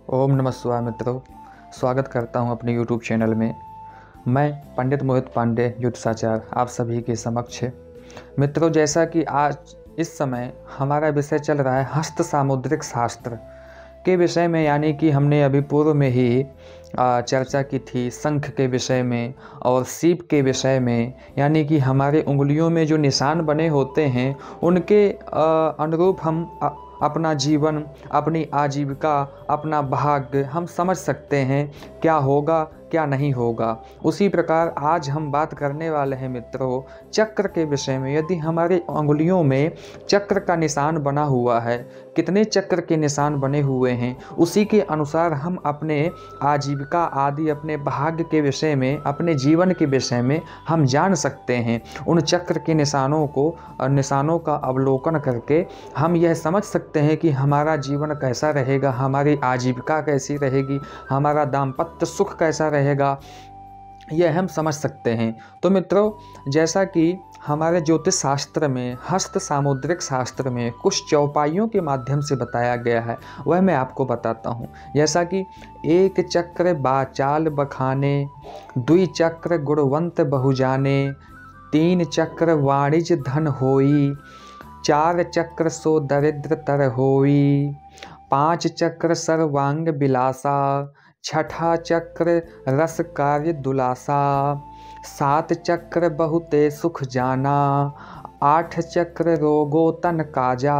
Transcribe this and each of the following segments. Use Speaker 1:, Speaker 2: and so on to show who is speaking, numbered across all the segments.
Speaker 1: ओम नमः शिवाय मित्रों, स्वागत करता हूं अपने YouTube चैनल में। मैं पंडित मोहित पांडे ज्योतिषाचार्य आप सभी के समक्ष। मित्रों, जैसा कि आज इस समय हमारा विषय चल रहा है हस्त सामुद्रिक शास्त्र के विषय में, यानी कि हमने अभी पूर्व में ही चर्चा की थी शंख के विषय में और सीप के विषय में, यानी कि हमारे उंगलियों में जो निशान बने होते हैं उनके अनुरूप हम अपना जीवन, अपनी आजीविका, अपना भाग्य हम समझ सकते हैं क्या होगा क्या नहीं होगा। उसी प्रकार आज हम बात करने वाले हैं मित्रों चक्र के विषय में। यदि हमारी उंगलियों में चक्र का निशान बना हुआ है, कितने चक्र के निशान बने हुए हैं, उसी के अनुसार हम अपने आजीविका आदि, अपने भाग्य के विषय में, अपने जीवन के विषय में हम जान सकते हैं। उन चक्र के निशानों का अवलोकन करके हम यह समझ सकते हैं कि हमारा जीवन कैसा रहेगा, हमारी आजीविका कैसी रहेगी, हमारा दाम्पत्य सुख कैसा रहेगा, यह हम समझ सकते हैं। तो मित्रों, जैसा कि हमारे ज्योतिष शास्त्र में, हस्त सामुद्रिक शास्त्र में कुछ चौपाइयों के माध्यम से बताया गया है, वह मैं आपको बताता हूँ। जैसा कि एक चक्र बाचाल बखाने, दुई चक्र गुणवंत बहुजाने, तीन चक्र वाणिज्य धन होई, चार चक्र सो दरिद्र तर होई, पांच चक्र सर्वांग बिलासा, छठा चक्र रस कार्य दुलासा, सात चक्र बहुते सुख जाना, आठ चक्र रोगो तन काजा,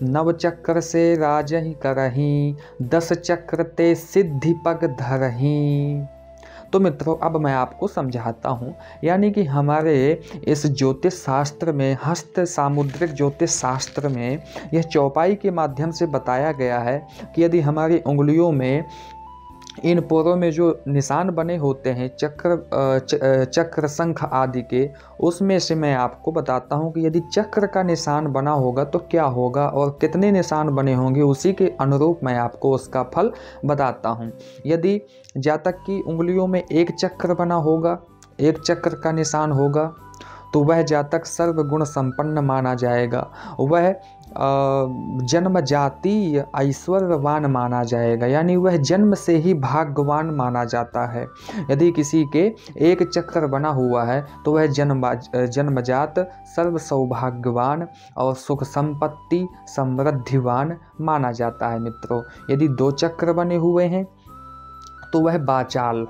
Speaker 1: नव चक्र से राजहि करही, 10 चक्र ते सिद्धि पग धरही। तो मित्रों, अब मैं आपको समझाता हूँ, यानी कि हमारे इस ज्योतिष शास्त्र में, हस्त सामुद्रिक ज्योतिष शास्त्र में यह चौपाई के माध्यम से बताया गया है कि यदि हमारी उंगलियों में इन पोरों में जो निशान बने होते हैं चक्र शंख आदि के, उसमें से मैं आपको बताता हूं कि यदि चक्र का निशान बना होगा तो क्या होगा और कितने निशान बने होंगे, उसी के अनुरूप मैं आपको उसका फल बताता हूं। यदि जातक की उंगलियों में एक चक्र बना होगा, एक चक्र का निशान होगा, तो वह जातक सर्वगुण संपन्न माना जाएगा, वह जन्म जातीय ऐश्वर्यवान माना जाएगा, यानी वह जन्म से ही भाग्यवान माना जाता है। यदि किसी के एक चक्र बना हुआ है तो वह जन्मजात सर्व सौभाग्यवान और सुख संपत्ति समृद्धिवान माना जाता है। मित्रों, यदि दो चक्र बने हुए हैं तो वह बाचाल,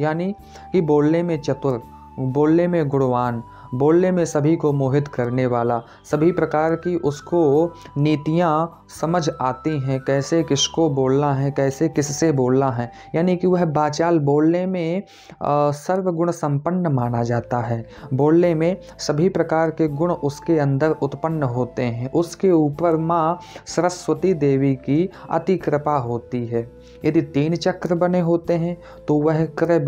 Speaker 1: यानी कि बोलने में चतुर, बोलने में गुणवान, बोलने में सभी को मोहित करने वाला, सभी प्रकार की उसको नीतियाँ समझ आती हैं, कैसे किसको बोलना है, कैसे किससे बोलना है, यानी कि वह बाचाल, बोलने में सर्वगुण संपन्न माना जाता है। बोलने में सभी प्रकार के गुण उसके अंदर उत्पन्न होते हैं। उसके ऊपर माँ सरस्वती देवी की अति कृपा होती है। यदि तीन चक्र बने होते हैं तो वह क्रय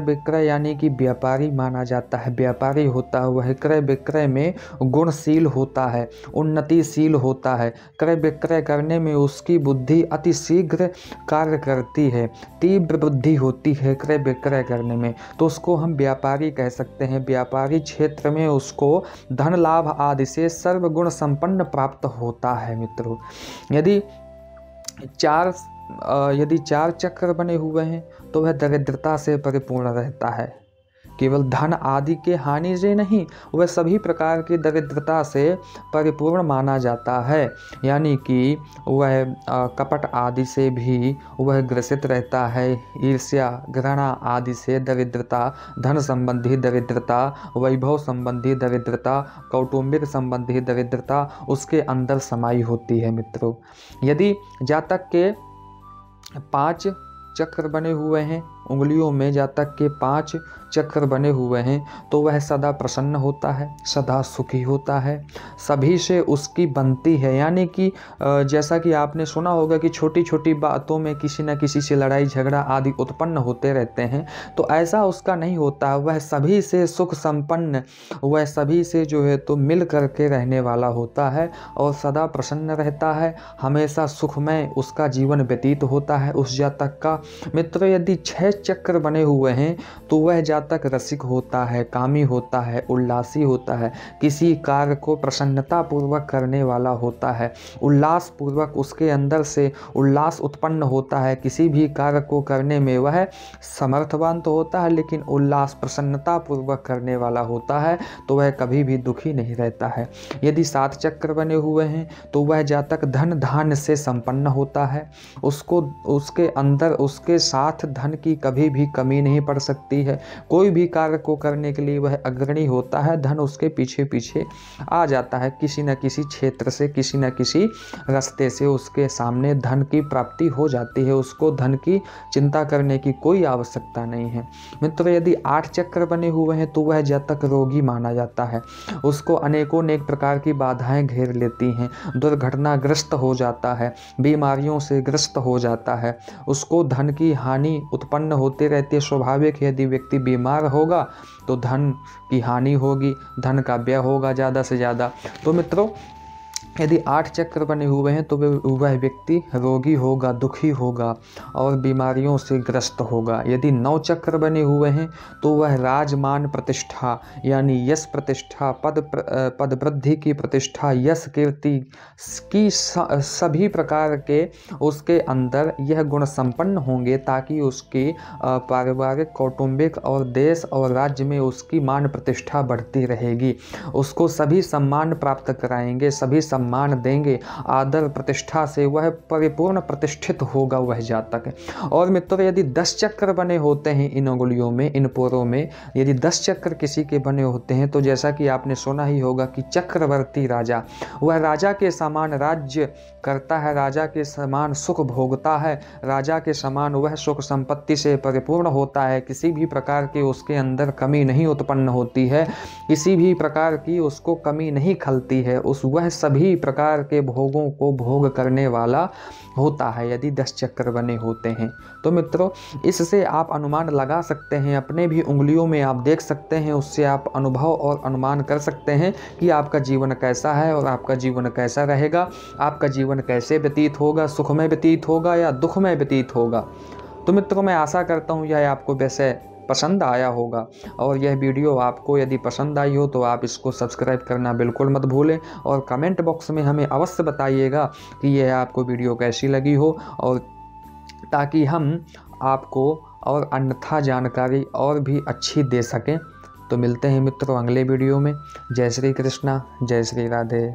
Speaker 1: विक्रय यानी कि व्यापारी माना जाता है। व्यापारी होता है वह क्रय विक्रय में गुणशील होता है, उन्नतिशील होता है। क्रय विक्रय करने में उसकी बुद्धि अति शीघ्र कार्य करती है, तीव्र बुद्धि होती है क्रय विक्रय करने में, तो उसको हम व्यापारी कह सकते हैं। व्यापारी क्षेत्र में उसको धन लाभ आदि से सर्वगुण संपन्न प्राप्त होता है। मित्रों, यदि चार चक्र बने हुए हैं तो वह दरिद्रता से परिपूर्ण रहता है। केवल धन आदि के हानि से नहीं, वह सभी प्रकार की दरिद्रता से परिपूर्ण माना जाता है, यानी कि वह कपट आदि से भी वह ग्रसित रहता है। ईर्ष्या घृणा आदि से दरिद्रता, धन संबंधी दरिद्रता, वैभव संबंधी दरिद्रता, कौटुंबिक संबंधी दरिद्रता उसके अंदर समाई होती है। मित्रों, यदि जातक के 5 चक्र बने हुए हैं, उंगलियों में जातक के 5 चक्र बने हुए हैं, तो वह सदा प्रसन्न होता है, सदा सुखी होता है, सभी से उसकी बनती है। यानी कि जैसा कि आपने सुना होगा कि छोटी छोटी बातों में किसी न किसी से लड़ाई झगड़ा आदि उत्पन्न होते रहते हैं, तो ऐसा उसका नहीं होता है। वह सभी से सुख संपन्न, वह सभी से जो है तो मिल करके रहने वाला होता है और सदा प्रसन्न रहता है, हमेशा सुखमय उसका जीवन व्यतीत होता है उस जातक का। मित्रों, यदि 6 चक्र बने हुए हैं तो वह जातक रसिक होता है, कामी होता है, उल्लासी होता है, किसी कार्य को प्रसन्नतापूर्वक करने वाला होता है, उल्लासपूर्वक उसके अंदर से उल्लास उत्पन्न होता है, किसी भी कार्य को करने में वह समर्थवान तो होता है लेकिन उल्लास प्रसन्नतापूर्वक करने वाला होता है, तो वह कभी भी दुखी नहीं रहता है। यदि 7 चक्र बने हुए हैं तो वह जातक धन धान्य से संपन्न होता है, उसको उसके अंदर उसके साथ धन की कभी भी कमी नहीं पड़ सकती है। कोई भी कार्य को करने के लिए वह अग्रणी होता है, धन उसके पीछे पीछे आ जाता है, किसी न किसी क्षेत्र से किसी न किसी रास्ते से उसके सामने धन की प्राप्ति हो जाती है, उसको धन की चिंता करने की कोई आवश्यकता नहीं है। मित्रों, यदि 8 चक्र बने हुए हैं तो वह जातक रोगी माना जाता है, उसको अनेकों प्रकार की बाधाएं घेर लेती हैं, दुर्घटनाग्रस्त हो जाता है, बीमारियों से ग्रस्त हो जाता है, उसको धन की हानि उत्पन्न होती रहती है। स्वाभाविक यदि व्यक्ति बीमार होगा तो धन की हानि होगी, धन का व्यय होगा ज़्यादा से ज़्यादा। तो मित्रों, यदि 8 चक्र बने हुए हैं तो वह व्यक्ति रोगी होगा, दुखी होगा और बीमारियों से ग्रस्त होगा। यदि 9 चक्र बने हुए हैं तो वह राजमान प्रतिष्ठा यानी यश प्रतिष्ठा, पद वृद्धि की प्रतिष्ठा, यश कीर्ति की सभी प्रकार के उसके अंदर यह गुण संपन्न होंगे ताकि उसकी पारिवारिक, कौटुंबिक और देश और राज्य में उसकी मान प्रतिष्ठा बढ़ती रहेगी। उसको सभी सम्मान प्राप्त कराएंगे, सभी सम्मान देंगे, आदर प्रतिष्ठा से वह परिपूर्ण प्रतिष्ठित होगा वह जातक। और मित्रों, यदि 10 चक्र बने होते हैं इन अंगुलियों में, इन पोरों में, यदि 10 चक्र किसी के बने होते हैं तो जैसा कि आपने सुना ही होगा कि चक्रवर्ती राजा, वह राजा के समान राज्य करता है, राजा के समान सुख भोगता है, राजा के समान वह सुख संपत्ति से परिपूर्ण होता है, किसी भी प्रकार की उसके अंदर कमी नहीं उत्पन्न होती है, किसी भी प्रकार की उसको कमी नहीं खलती है, वह सभी प्रकार के भोगों को भोग करने वाला होता है यदि 10 चक्र बने होते हैं। तो मित्रों, इससे आप अनुमान लगा सकते हैं, अपने भी उंगलियों में आप देख सकते हैं, उससे आप अनुभव और अनुमान कर सकते हैं कि आपका जीवन कैसा है और आपका जीवन कैसा रहेगा, आपका जीवन कैसे व्यतीत होगा, सुख में व्यतीत होगा या दुख में व्यतीत होगा। तो मित्रों, मैं आशा करता हूँ यह आपको वैसे पसंद आया होगा और यह वीडियो आपको यदि पसंद आई हो तो आप इसको सब्सक्राइब करना बिल्कुल मत भूलें और कमेंट बॉक्स में हमें अवश्य बताइएगा कि यह आपको वीडियो कैसी लगी हो, और ताकि हम आपको और अन्यथा जानकारी और भी अच्छी दे सकें। तो मिलते हैं मित्रों अगले वीडियो में। जय श्री कृष्णा, जय श्री राधे।